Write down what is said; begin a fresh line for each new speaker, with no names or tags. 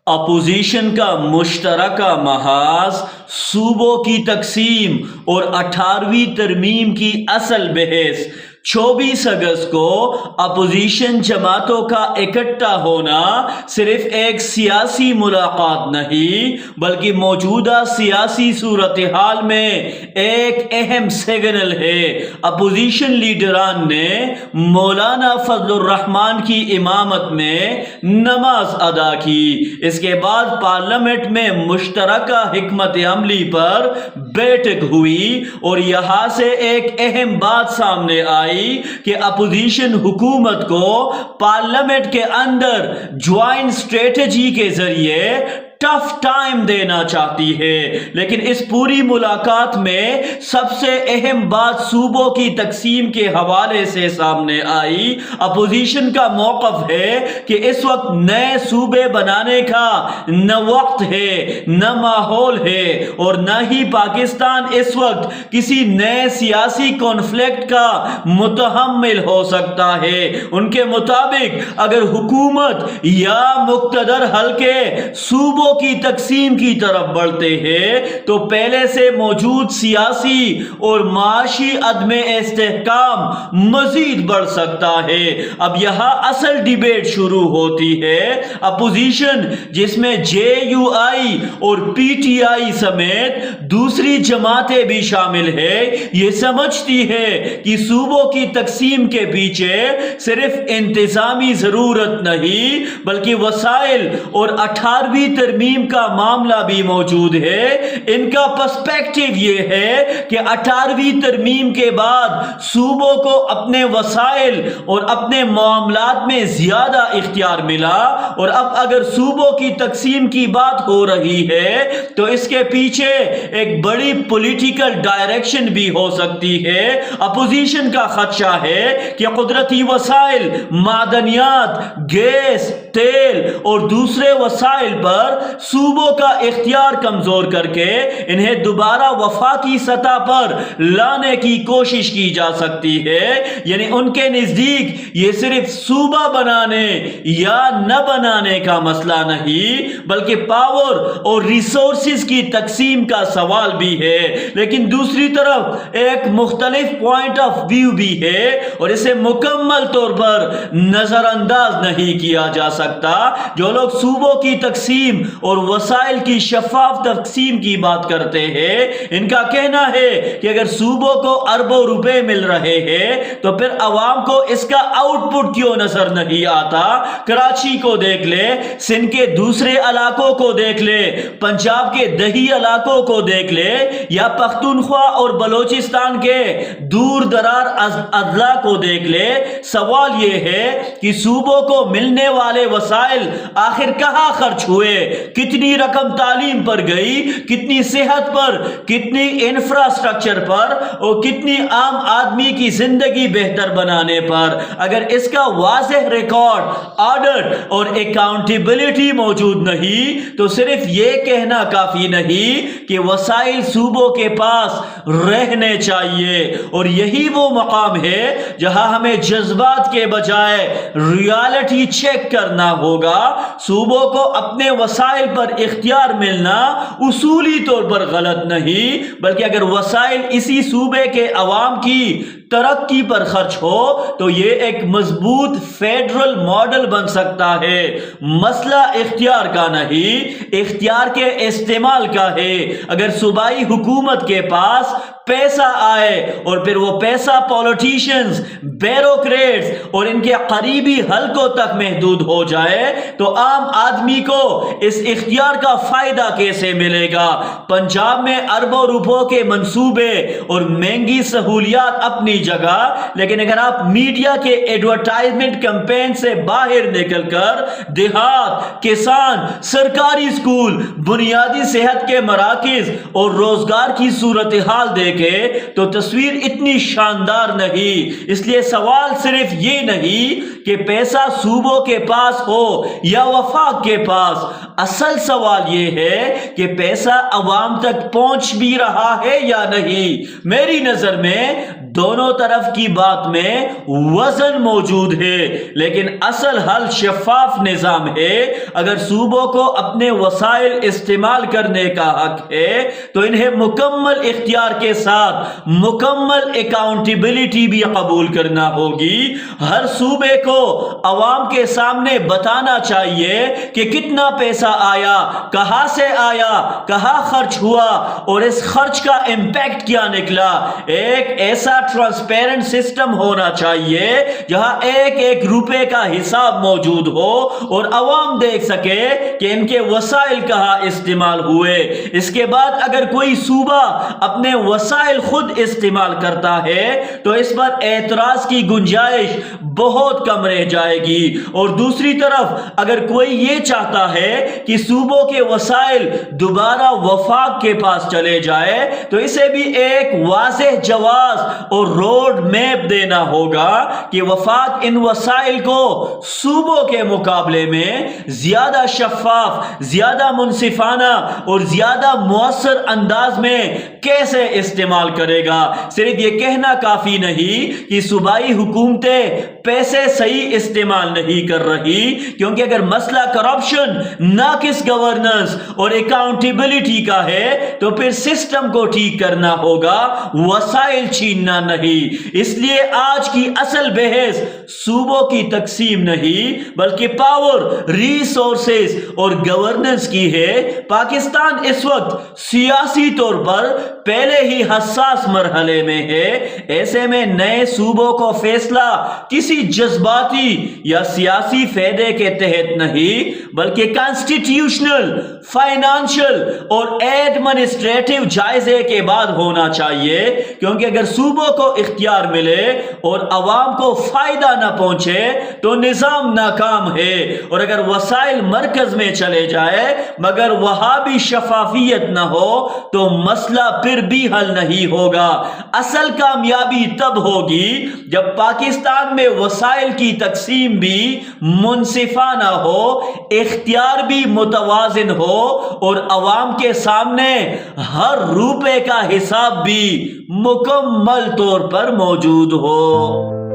Opposition کا مشترکہ محاذ صوبوں کی تقسیم اور 18ویں ترمیم کی اصل بحث 24 اگست کو اپوزیشن جماعتوں کا اکٹھا ہونا صرف ایک سیاسی ملاقات نہیں بلکہ موجودہ سیاسی صورتحال میں ایک اہم سگنل ہے۔ اپوزیشن لیڈران نے مولانا فضل الرحمان کی امامت میں نماز ادا کی۔ اس کے بعد پارلیمنٹ میں مشترکہ حکمت عملی پر بیٹھک ہوئی اور یہاں سے ایک اہم بات سامنے آئی کہ اپوزیشن حکومت کو پارلیمنٹ کے اندر جوائنٹ اسٹریٹجی کے ذریعے ٹف ٹائم دینا چاہتی ہے، لیکن اس پوری ملاقات میں سب سے اہم بات صوبوں کی تقسیم کے حوالے سے سامنے آئی۔ اپوزیشن کا موقف ہے کہ اس وقت نئے صوبے بنانے کا نہ وقت ہے، نہ ماحول ہے اور نہ ہی پاکستان اس وقت کسی نئے سیاسی کانفلکٹ کا متحمل ہو سکتا ہے۔ ان کے مطابق اگر حکومت یا مقتدر حلقے صوبوں کی تقسیم کی طرف بڑھتے ہیں تو پہلے سے موجود سیاسی اور معاشی عدم استحکام مزید بڑھ سکتا ہے۔ اب یہاں اصل ڈیبیٹ شروع ہوتی ہے۔ اپوزیشن جس میں JUI اور PTI سمیت دوسری جماعتیں بھی شامل ہیں یہ سمجھتی ہے کہ صوبوں کی تقسیم کے پیچھے صرف انتظامی ضرورت نہیں بلکہ وسائل اور 18ویں ترمیم کا معاملہ بھی موجود ہے۔ ان کا پرسپیکٹو یہ ہے کہ 18ویں ترمیم کے بعد صوبوں کو اپنے وسائل اور اپنے معاملات میں زیادہ اختیار ملا اور اب اگر صوبوں کی تقسیم کی بات ہو رہی ہے تو اس کے پیچھے ایک بڑی پولیٹیکل ڈائریکشن بھی ہو سکتی ہے۔ اپوزیشن کا خدشہ ہے کہ قدرتی وسائل، معدنیات، گیس، تیل اور دوسرے وسائل پر صوبوں کا اختیار کمزور کر کے انہیں دوبارہ وفاقی سطح پر لانے کی کوشش کی جا سکتی ہے۔ یعنی ان کے نزدیک یہ صرف صوبہ بنانے یا نہ بنانے کا مسئلہ نہیں بلکہ پاور اور ریسورسز کی تقسیم کا سوال بھی ہے، لیکن دوسری طرف ایک مختلف پوائنٹ آف ویو بھی ہے اور اسے مکمل طور پر نظر انداز نہیں کیا جا سکتا۔ جو لوگ صوبوں کی تقسیم اور وسائل کی شفاف تقسیم کی بات کرتے ہیں ان کا کہنا ہے کہ اگر صوبوں کو اربوں روپے مل رہے ہیں تو پھر عوام کو اس کا آؤٹ پٹ کیوں نظر نہیں آتا؟ کراچی کو دیکھ لے، سندھ کے دوسرے علاقوں کو دیکھ لے، پنجاب کے دیہی علاقوں کو دیکھ لے یا پختونخوا اور بلوچستان کے دور دراز اضلاع کو دیکھ لے۔ سوال یہ ہے کہ صوبوں کو ملنے والے وسائل آخر کہاں خرچ ہوئے؟ کتنی رقم تعلیم پر گئی، کتنی صحت پر، کتنی انفراسٹرکچر پر اور کتنی عام آدمی کی زندگی بہتر بنانے پر؟ اگر اس کا واضح ریکارڈ، آڈٹ اور اکاؤنٹیبلٹی موجود نہیں تو صرف یہ کہنا کافی نہیں کہ وسائل صوبوں کے پاس رہنے چاہیے۔ اور یہی وہ مقام ہے جہاں ہمیں جذبات کے بجائے ریالٹی چیک کرنا ہوگا۔ صوبوں کو اپنے وسائل پر اختیار ملنا اصولی طور پر غلط نہیں بلکہ اگر وسائل اسی صوبے کے عوام کی ترقی پر خرچ ہو تو یہ ایک مضبوط فیڈرل ماڈل بن سکتا ہے۔ مسئلہ اختیار کا نہیں، اختیار کے استعمال کا ہے۔ اگر صوبائی حکومت کے پاس پیسہ آئے اور پھر وہ پیسہ پولیٹیشنز، بیوروکریٹس اور ان کے قریبی حلقوں تک محدود ہو جائے تو عام آدمی کو اس اختیار کا فائدہ کیسے ملے گا؟ پنجاب میں اربوں روپوں کے منصوبے اور مہنگی سہولیات اپنی جگہ، لیکن اگر آپ میڈیا کے ایڈورٹائزمنٹ کیمپین سے باہر نکل کر دیہات، کسان، سرکاری اسکول، بنیادی صحت کے مراکز اور روزگار کی صورتحال دیکھیں تو تصویر اتنی شاندار نہیں۔ اس لیے سوال صرف یہ نہیں کہ پیسہ صوبوں کے پاس ہو یا وفاق کے پاس، اصل سوال یہ ہے کہ پیسہ عوام تک پہنچ بھی رہا ہے یا نہیں۔ میری نظر میں دونوں طرف کی بات میں وزن موجود ہے، لیکن اصل حل شفاف نظام ہے۔ اگر صوبوں کو اپنے وسائل استعمال کرنے کا حق ہے تو انہیں مکمل اختیار کے ساتھ مکمل اکاؤنٹیبلٹی بھی قبول کرنا ہوگی۔ ہر صوبے کو عوام کے سامنے بتانا چاہیے کہ کتنا پیسہ آیا، کہاں سے آیا، کہاں خرچ ہوا اور اس خرچ کا امپیکٹ کیا نکلا۔ ایک ایسا ٹرانسپیرنٹ سسٹم ہونا چاہیے جہاں ایک ایک روپے کا حساب موجود ہو اور عوام دیکھ سکے کہ ان کے وسائل کہاں استعمال ہوئے۔ اس کے بعد اگر کوئی صوبہ اپنے وسائل خود استعمال کرتا ہے تو اس پر اعتراض کی گنجائش بہت کم رہ جائے گی، اور دوسری طرف اگر کوئی یہ چاہتا ہے کہ صوبوں کے وسائل دوبارہ وفاق کے پاس چلے جائے تو اسے بھی ایک واضح جواز اور روڈ میپ دینا ہوگا کہ وفاق ان وسائل کو صوبوں کے مقابلے میں زیادہ شفاف، زیادہ منصفانہ اور زیادہ مؤثر انداز میں کیسے استعمال کرے گا۔ صرف یہ کہنا کافی نہیں کہ صوبائی حکومتیں پیسے صحیح استعمال نہیں کر رہی، کیونکہ اگر مسئلہ کرپشن، ناقص گورننس اور اکاؤنٹیبلٹی کا ہے تو پھر سسٹم کو ٹھیک کرنا ہوگا، وسائل چھیننا نہیں۔ اس لیے آج کی اصل بحث صوبوں کی تقسیم نہیں بلکہ پاور، ریسورسز اور گورننس کی ہے۔ پاکستان اس وقت سیاسی طور پر پہلے ہی حساس مرحلے میں ہے۔ ایسے میں نئے صوبوں کو فیصلہ کسی جذباتی یا سیاسی فائدے کے تحت نہیں بلکہ کانسٹیٹیوشنل، فائنانشل اور ایڈمنسٹریٹو جائزے کے بعد ہونا چاہیے، کیونکہ اگر صوبوں کو اختیار ملے اور عوام کو فائدہ نہ پہنچے تو نظام ناکام ہے، اور اگر وسائل مرکز میں چلے جائے مگر وہاں بھی شفافیت نہ ہو تو مسئلہ پھر بھی حل نہیں ہوگا۔ اصل کامیابی تب ہوگی جب پاکستان میں وسائل کی تقسیم بھی منصفانہ ہو، اختیار بھی متوازن ہو اور عوام کے سامنے ہر روپے کا حساب بھی مکمل طور پر موجود ہو۔